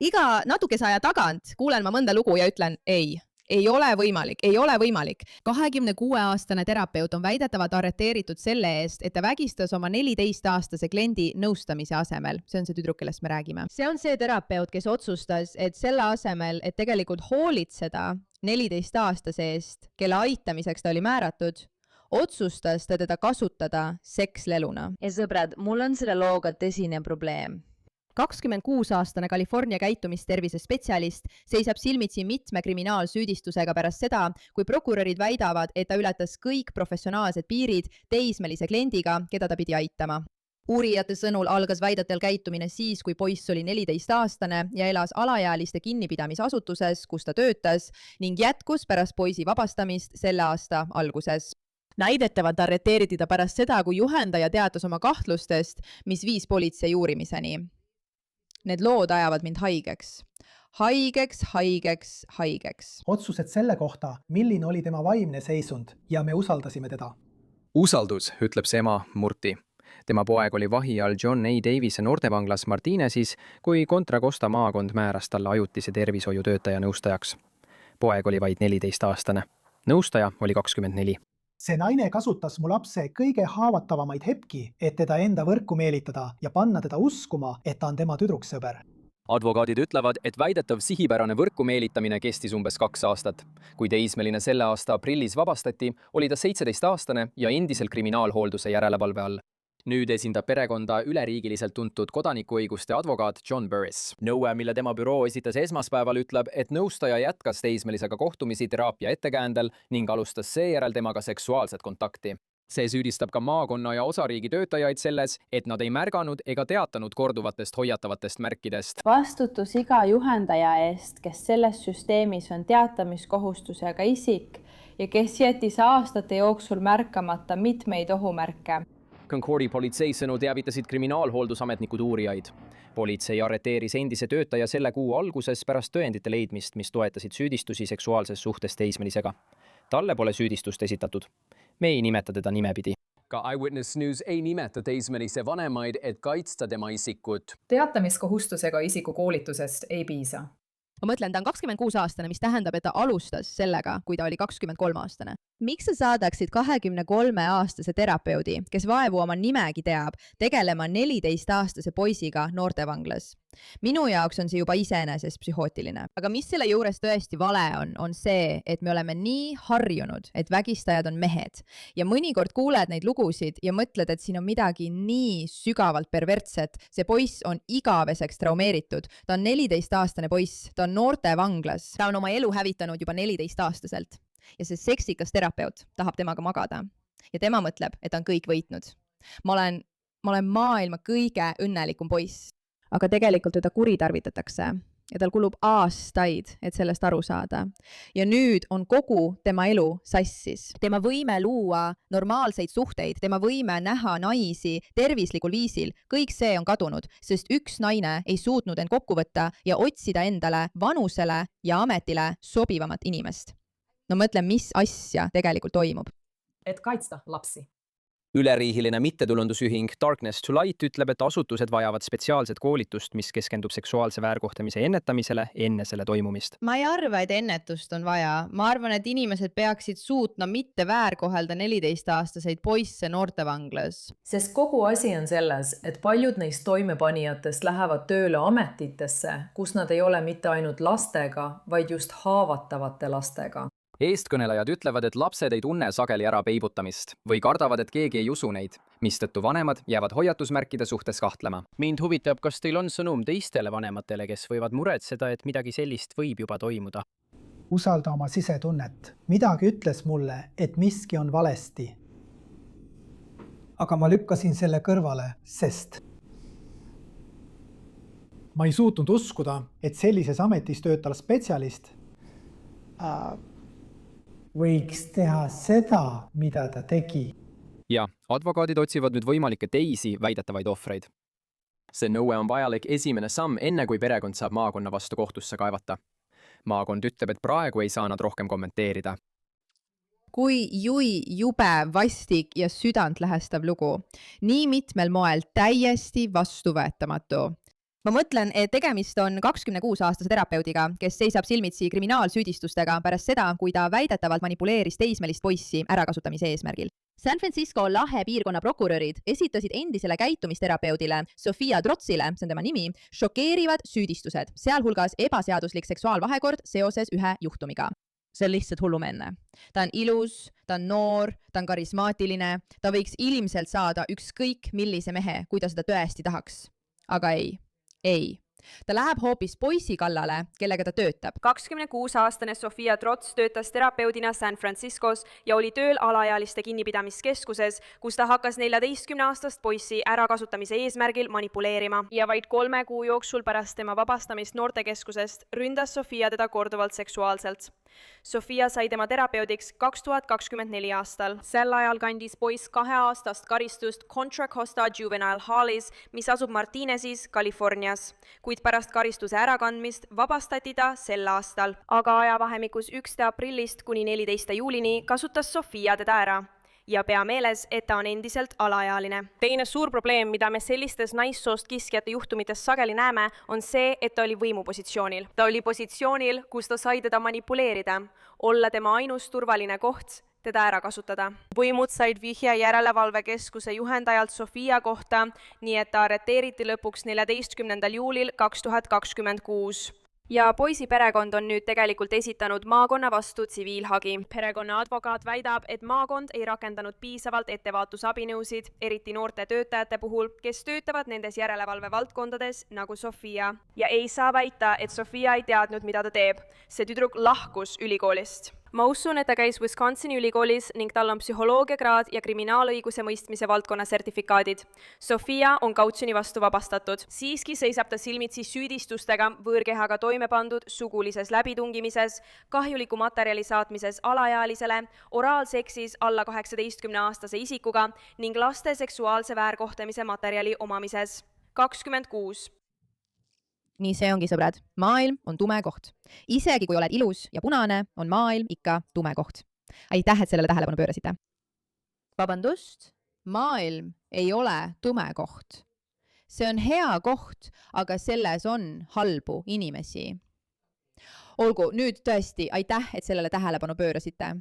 Iga natukese aja tagant kuulen ma mõnda lugu ja ütlen ei ole võimalik, ei ole võimalik. 26-aastane terapeut on väidetavalt arreteeritud selle eest, et ta vägistas oma 14-aastase kliendi nõustamise asemel. See on see tüdruk, kellest me räägime. See on see terapeut, kes otsustas, et selle asemel, et tegelikult hoolitseda 14-aastase eest, kelle aitamiseks ta oli määratud, otsustas ta teda kasutada seksleluna. Ja sõbrad, mul on selle looga tõsine probleem. 26-aastane California käitumistervise spetsialist seisab silmitsi mitme kriminaalsüüdistusega pärast seda, kui prokurörid väidavad, et ta ületas kõik professionaalsed piirid teismelise kliendiga, keda ta pidi aitama. Uurijate sõnul algas väidetel käitumine siis, kui poiss oli 14-aastane ja elas alaealiste kinnipidamisasutuses, kus ta töötas, ning jätkus pärast poisi vabastamist selle aasta alguses. Näidetavalt arreteeriti ta pärast seda, kui juhendaja teatas oma kahtlustest, mis viis politsei uurimiseni. Need lood ajavad mind haigeks. Haigeks. Otsused selle kohta, milline oli tema vaimne seisund ja me usaldasime teda. Usaldus, ütleb see ema Murti. Tema poeg oli vahi all John A. Davise noortevanglas Martinezis, kui Contra Costa maakond määras talle ajutise tervishoiutöötaja nõustajaks. Poeg oli vaid 14-aastane. Nõustaja oli 24. See naine kasutas mu lapse kõige haavatavamaid hetki, et teda enda võrku meelitada ja panna teda uskuma, et ta on tema tüdruksõber. Advokaadid ütlevad, et väidetav sihipärane võrku meelitamine kestis umbes 2 aastat. Kui teismeline selle aasta aprillis vabastati, oli ta 17-aastane ja endiselt kriminaalhoolduse järelevalve all. Nüüd esindab perekonda üleriigiliselt tuntud kodanikuõiguste advokaat John Burris. Nõue, mille tema büroo esitas esmaspäeval, ütleb, et nõustaja jätkas teismelisega kohtumisi teraapia ettekäändel ning alustas seejärel temaga seksuaalset kontakti. See süüdistab ka maakonna ja osariigi töötajaid selles, et nad ei märganud ega teatanud korduvatest hoiatavatest märkidest. Vastutus iga juhendaja eest, kes selles süsteemis on teatamiskohustusega isik ja kes jättis aastate jooksul märkamata mitmeid ohumärke. Concordi politsei sõnul teavitasid kriminaalhooldusametnikud uurijaid. Politsei arreteeris endise töötaja selle kuu alguses pärast tõendite leidmist, mis toetasid süüdistusi seksuaalses suhtes teismelisega. Talle pole süüdistust esitatud. Me ei nimeta teda nimepidi. Ka Eyewitness News ei nimeta teismelise vanemaid, et kaitsta tema isikut. Teatamiskohustusega isiku koolitusest ei piisa. Ma mõtlen, ta on 26-aastane, mis tähendab, et ta alustas sellega, kui ta oli 23-aastane. Miks sa saadaksid 23-aastase terapeudi, kes vaevu oma nimegi teab, tegelema 14-aastase poisiga noortevanglas? Minu jaoks on see juba iseenesest psühhootiline. Aga mis selle juures tõesti vale on see, et me oleme nii harjunud, et vägistajad on mehed. Ja mõnikord kuuled neid lugusid ja mõtled, et siin on midagi nii sügavalt pervertset. See poiss on igaveseks traumeeritud. Ta on 14-aastane poiss, ta on noortevanglas. Ta on oma elu hävitanud juba 14-aastaselt. Ja see seksikas terapeut tahab temaga magada. Ja tema mõtleb, et on kõik võitnud. Ma olen maailma kõige õnnelikum poiss. Aga tegelikult teda kuritarvitatakse ja tal kulub aastaid, et sellest aru saada. Ja nüüd on kogu tema elu sassis. Tema võime luua normaalseid suhteid, tema võime näha naisi tervislikul viisil, kõik see on kadunud, sest üks naine ei suutnud end kokku võtta ja otsida endale vanusele ja ametile sobivamat inimest. No mõtlen, mis asja tegelikult toimub. Et kaitsta lapsi. Üleriigiline mittetulundusühing Darkness to Light ütleb, et asutused vajavad spetsiaalset koolitust, mis keskendub seksuaalse väärkohtlemise ennetamisele enne selle toimumist. Ma ei arva, et ennetust on vaja. Ma arvan, et inimesed peaksid suutma mitte väärkohelda 14-aastaseid poisse noortevanglas. Sest kogu asi on selles, et paljud neist toimepanijatest lähevad tööle ametitesse, kus nad ei ole mitte ainult lastega, vaid just haavatavate lastega. Eestkõnelejad ütlevad, et lapsed ei tunne sageli ära peibutamist või kardavad, et keegi ei usu neid, mistõttu vanemad jäävad hoiatusmärkide suhtes kahtlema. Mind huvitab, kas teil on sõnum teistele vanematele, kes võivad muretseda, et midagi sellist võib juba toimuda? Usalda oma sisetunnet. Midagi ütles mulle, et miski on valesti. Aga ma lükkasin selle kõrvale, sest ma ei suutnud uskuda, et sellises ametis töötav spetsialist võiks teha seda, mida ta tegi. Ja advokaadid otsivad nüüd võimalikke teisi väidetavaid ohvreid. See nõue on vajalik esimene samm enne, kui perekond saab maakonna vastu kohtusse kaevata. Maakond ütleb, et praegu ei saa nad rohkem kommenteerida. Kui jube, vastik ja südant lähestav lugu. Nii mitmel moel täiesti vastuvõetamatu. ma mõtlen, et tegemist on 26-aastase terapeudiga, kes seisab silmitsi kriminaalsüüdistustega pärast seda, kui ta väidetavalt manipuleeris teismelist poissi ärakasutamise eesmärgil. San Francisco Lahe piirkonna prokurörid esitasid endisele käitumisterapeudile Sofia Trotsile, see on tema nimi, šokeerivad süüdistused, sealhulgas ebaseaduslik seksuaalvahekord seoses ühe juhtumiga. See on lihtsalt hullumeelne. Ta on ilus, ta on noor, ta on karismaatiline, ta võiks ilmselt saada ükskõik millise mehe, kui ta seda tõesti tahaks. Aga ei. Ta läheb hoopis poisi kallale, kellega ta töötab. 26-aastane Sofia Trots töötas terapeudina San Franciscos ja oli tööl alaealiste kinnipidamiskeskuses, kus ta hakkas 14-aastast poissi ärakasutamise eesmärgil manipuleerima. Ja vaid 3 kuu jooksul pärast tema vabastamist noortekeskusest ründas Sofia teda korduvalt seksuaalselt. Sofia sai tema terapeudiks 2024 aastal. Sel ajal kandis poiss 2-aastast karistust Contra Costa Juvenile Hallis, mis asub Martinezis, Californias. Kuid pärast karistuse ärakandmist vabastati ta sel aastal. Aga ajavahemikus 1. aprillist kuni 14. juulini kasutas Sofia teda ära. Ja pea meeles, et ta on endiselt alaealine. Teine suur probleem, mida me sellistes naissoost kiskjate juhtumites sageli näeme, on see, et ta oli võimupositsioonil. Ta oli positsioonil, kus ta sai teda manipuleerida, olla tema ainus turvaline koht, teda ära kasutada. Võimud said vihje järelevalvekeskuse juhendajalt Sofia kohta, nii et ta arreteeriti lõpuks 14. juulil 2026. Ja poisi perekond on nüüd tegelikult esitanud maakonna vastu tsiviilhagi. Perekonna advokaat väidab, et maakond ei rakendanud piisavalt ettevaatusabinõusid, eriti noorte töötajate puhul, kes töötavad nendes järelevalve valdkondades nagu Sofia. Ja ei saa väita, et Sofia ei teadnud, mida ta teeb. See tüdruk lahkus ülikoolist. Ma usun, et ta käis Wisconsini ülikoolis ning tal on psühholoogiakraad ja kriminaalõiguse mõistmise valdkonna sertifikaadid. Sofia on kautsjoni vastu vabastatud. Siiski seisab ta silmitsi süüdistustega võõrkehaga toime pandud sugulises läbitungimises, kahjuliku materjali saatmises alaealisele, oraalseksis alla 18-aastase isikuga ning laste seksuaalse väärkohtlemise materjali omamises. 26. Nii see ongi, sõbrad. Maailm on tume koht. Isegi kui oled ilus ja punane, on maailm ikka tume koht. Aitäh, et sellele tähelepanu pöörasite. Vabandust, maailm ei ole tume koht. See on hea koht, aga selles on halbu inimesi. Olgu, nüüd tõesti, aitäh, et sellele tähelepanu pöörasite.